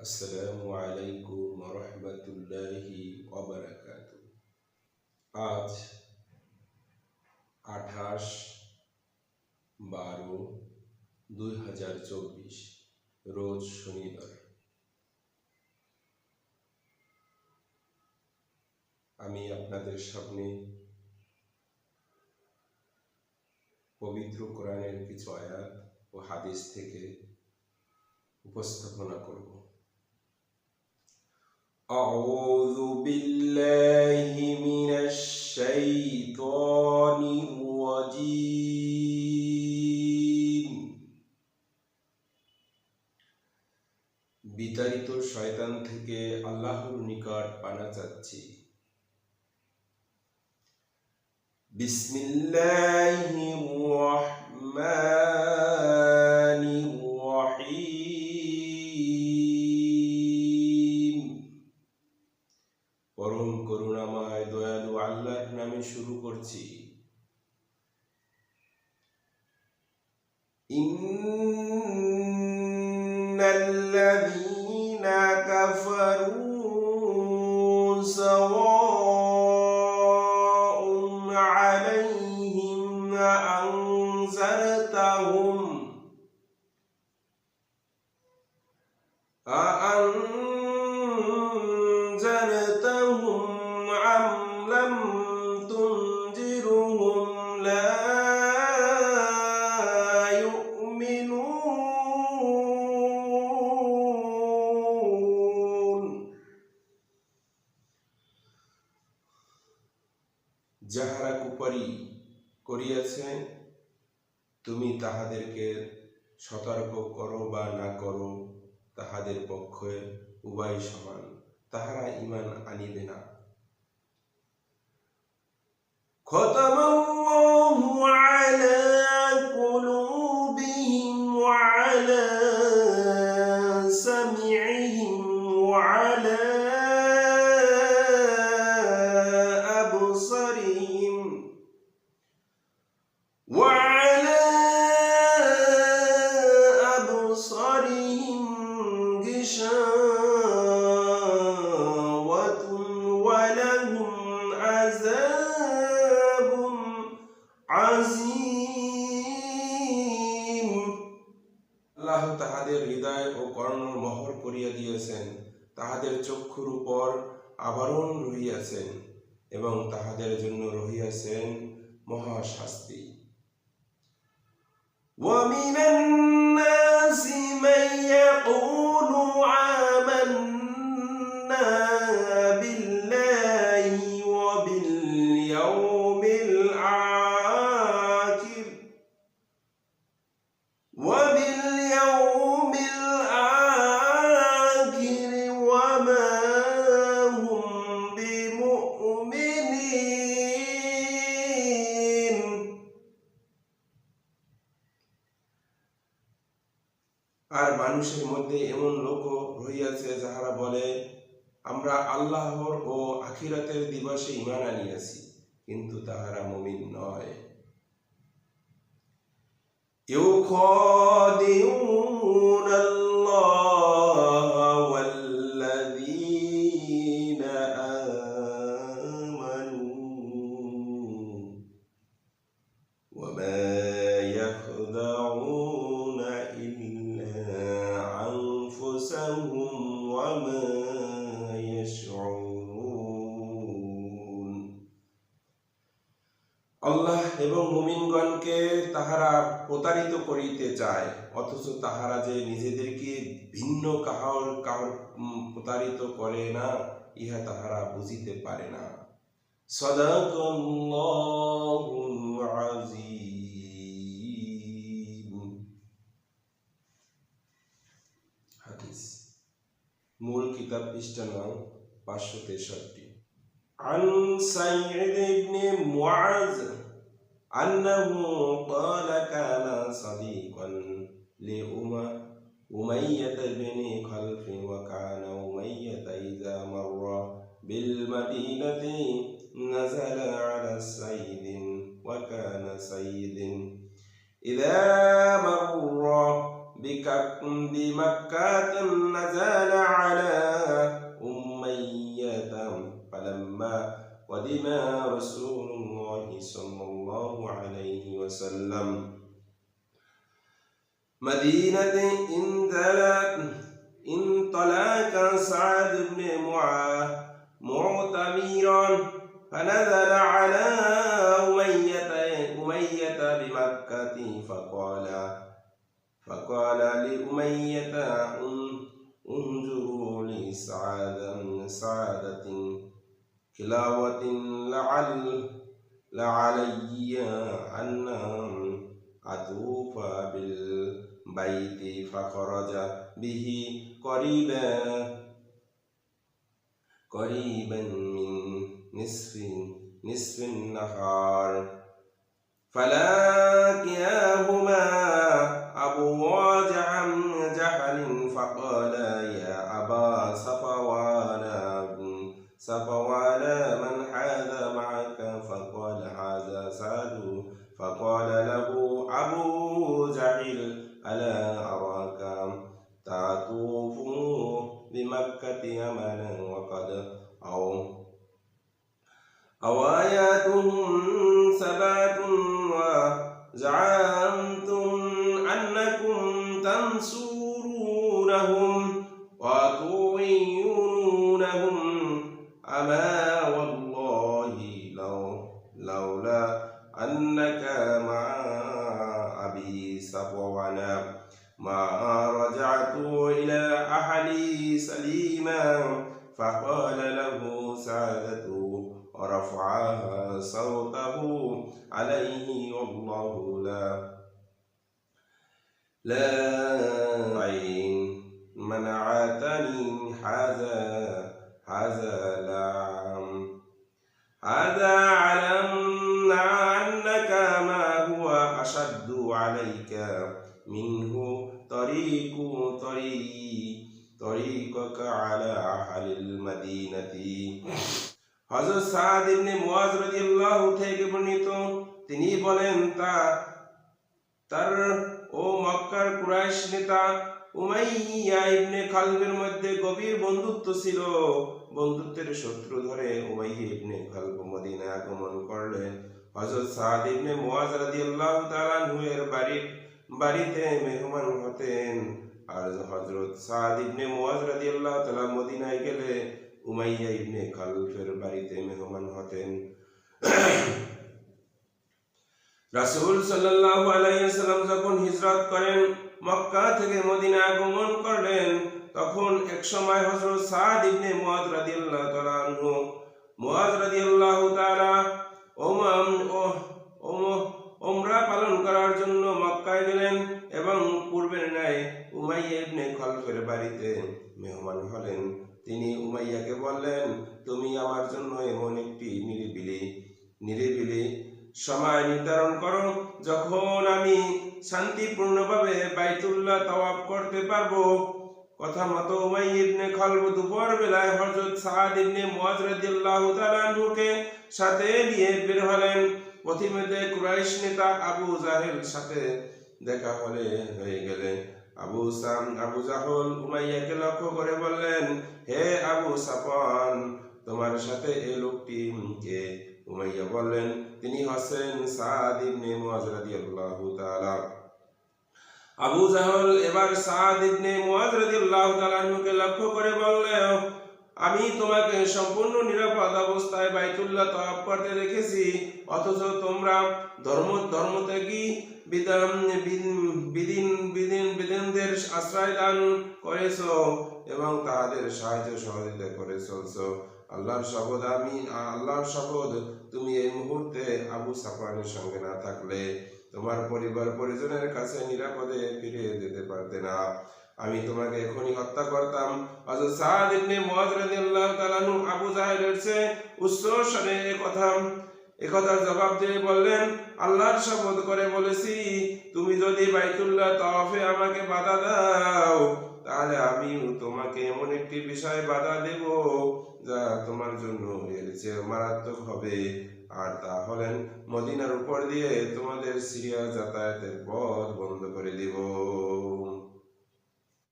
আসসালামু আলাইকুম রহমতুল্লাহি ওয়াবারাকাতু। আজ 28/12/2024 রোজ শনিবার। আমি আপনাদের সামনে পবিত্র কোরআনের কিছু আয়াত ও হাদিস থেকে উপস্থাপনা করব। أعوذ بالله من الشيطان الرجيم। বিতাড়িত শয়তান থেকে আল্লাহর নিকট পানা চাচ্ছি। বিসমিল্লাহির রহমানির রহিম। পরম করুণাময় দয়ালু আল্লাহর নামে শুরু করছি। ইন্নাল্লাযীনা কাফারু সাওয়াউন আলাইহিম আনজারতাহুম আম লাম তুনজিরহুম লা ইউমিনুন। যাহারা কুপারি করিয়াছে তুমি তাহাদেরকে সতর্ক করো বা না করো, তাহাদের পক্ষে উভয় সমান, তাহারা ঈমান আনিবে না। খতামাল্লাহু আলা কুলুবিহিম ওয়া আলা সামিইহিম ওয়া আলা আবসারিহিম ওয়া আলা আবসারিহিম গিশাওয়াতুন ওয়া লাহুম আযাবুন আযীম। আল্লাহ তাহাদের হৃদয় ও কর্ণ মোহর করিয়া দিয়েছেন, তাহাদের চক্ষুর উপর আবরণ রহিয়াছেন এবং তাহাদের জন্য রহিয়াছেন মহাশাস্তি। وَمِنَ النَّاسِ مَن يَقُولُ آمَنَّا بِاللَّهِ وَبِالْيَوْمِ الْآخِرِ وَمَا هُمْ بِمُؤْمِنِينَ। আর মানুষের মধ্যে এমন লোকও রহিয়াছে যাহারা বলে, আমরা আল্লাহর ও আখিরাতের দিবসে ঈমান আনিয়াছি, কিন্তু তাহারা মুমিন নয়। ইউখাদিউন আল্লাহ ওয়াল্লাযীনা আমানু ওয়া মা ইয়াখদাউনা ইল্লা আনফুসাহুম ওয়া মা ইয়াশউরুন। আল্লাহ এবং মুমিনগণকে তাহারা প্রতারিত করিতে চায়, অথচ তাহারা যে নিজেদেরকে ভিন্ন কাহার প্রতারিত করে না, ইহা তাহারা বুঝিতে পারে না। সাদাকাল্লাহুল আযীম। হাদিস। মূল কিতাব পৃষ্ঠা নং 563। عن سعيد بن معاذ أنه قال كان صديقا لأمية بن خلف، وكان أمية إذا مر بالمدينة نزل على سيد، وكان سيد إذا مر بمكة نزل على أمية فلما قدم رسول الله صلى الله عليه وسلم مدينة انطلق سعد بن معتمرا فنزل على أمية بمكة فقال لأمية انظروا لسعادة كلاوة لعلي أن أطوف بالبيت فخرج به قريبا من نصف النهار فلاقياهما أبو جهل فقال يا أبا صفوان من هذا معك فقال هذا سعد فقال له أبو جهل ألا أراك تطوف بمكة أمنا وقد أواياتهم سبات وزعمتم أنكم تنصرونهم وتعينونهم أما والله لولا أنك مع أبي صفوان ما رجعت إلى أهلي سليما فقال له سعادة ورفع صوته عليه والله لا عين منعتني هذا علم أنك ما هو أشد عليك منه طريقك على أهل المدينة হযরত সাদ ইবনে মুয়াজ রাদিয়াল্লাহু থেকে বর্ণিত তিনি বলেন তার ও মক্কার কুরাইশ নেতা উমাইয়া ইবনে খালবের মধ্যে গভীর বন্ধুত্ব ছিল। বন্ধুত্বের সূত্র ধরে উমাইয়া ইবনে খালব মদিনায় আগমন করলেন। হযরত সাদ ইবনে মুয়াজ রাদিয়াল্লাহু তাআলা এর বাড়িতে মেহমান হতেন। আর হযরত সাদ ইবনে মুয়াজ রাদিয়াল্লাহু তাআলা মদিনায় গেলে উমাইয়া ইবনে খালফের বাড়িতে মেহমান হতেন। রাসূল সাল্লাল্লাহু আলাইহি ওয়াসাল্লাম যখন হিজরত করেন, মক্কা থেকে মদিনা আগমন করলেন, তখন এক সময় হযরত সাদ ইবনে মুয়াজ রাদিয়াল্লাহু তাআলা উমরা পালন করার জন্য মক্কায় গেলেন এবং পূর্বের ন্যায় উমাইয়া ইবনে খালফের বাড়িতে মেহমান হলেন। তিনি উমাইয়াকে বললেন, তুমি আমার জন্য এমন একটি নিরিবিলি সময় নির্ধারণ করো যখন আমি শান্তিপূর্ণভাবে বাইতুল্লাহ তাওয়াফ করতে পারবো। কথা মতো উমাইয়া ইবনে খালব দুপুর বেলায় হযরত সাদ ইবনে মুয়াজ রাদিয়াল্লাহু তাআলা আনহুকে সাথে নিয়ে বের হলেন। পথিমধ্যে কুরাইশ নেতা আবু জাহেল সাথে দেখা হয়ে গেলে আবু জাহল উমাইয়াকে লক্ষ্য করে বললেন, হে আবু সাফওয়ান, তোমার সাথে এই লোকটি কে? উমাইয়া বললেন, তিনি হচ্ছেন সাদ ইবনে মুয়াজ রাদিয়াল্লাহু তাআলা। আবু জাহল এবার সাদ ইবনে মুয়াজ রাদিয়াল্লাহু তাআলা কে লক্ষ্য করে বললেন, আমি তোমাকে সম্পূর্ণ নিরাপদ অবস্থায় বাইতুল্লাহ তাওয়াফ করতে দেখেছি, অথচ তোমরা ধর্মত্যাগী বিদিনদের আশ্রয় দান করেছ এবং তাদের সাহায্য সহযোগিতা করে চলছ। আল্লাহর শপথ, তুমি এই মুহূর্তে আবু সাফওয়ানের সঙ্গে না থাকলে তোমার পরিবার পরিজনের কাছে নিরাপদে ফিরে যেতে পারতে না। আমি তোমাকে এখনই হত্যা করতাম। হযরত সাদ ইবনে মুয়াজ রাদিয়াল্লাহু তাআলা আবু জাহেলের চেয়ে উচ্চ স্বরে একথার জবাব দিয়ে বললেন, আল্লাহর শপথ করে বলেছি, তুমি যদি বাইতুল্লাহ তাওয়াফে আমাকে বাধা দাও, তাহলে আমি তোমাকে এমন একটি বিষয়ে বাধা দেব যা তোমার জন্য এর চেয়ে মারাত্মক হবে। আর তা হলেন মদিনার উপর দিয়ে তোমাদের সিরিয়া যাতায়াতের পথ বন্ধ করে দিব।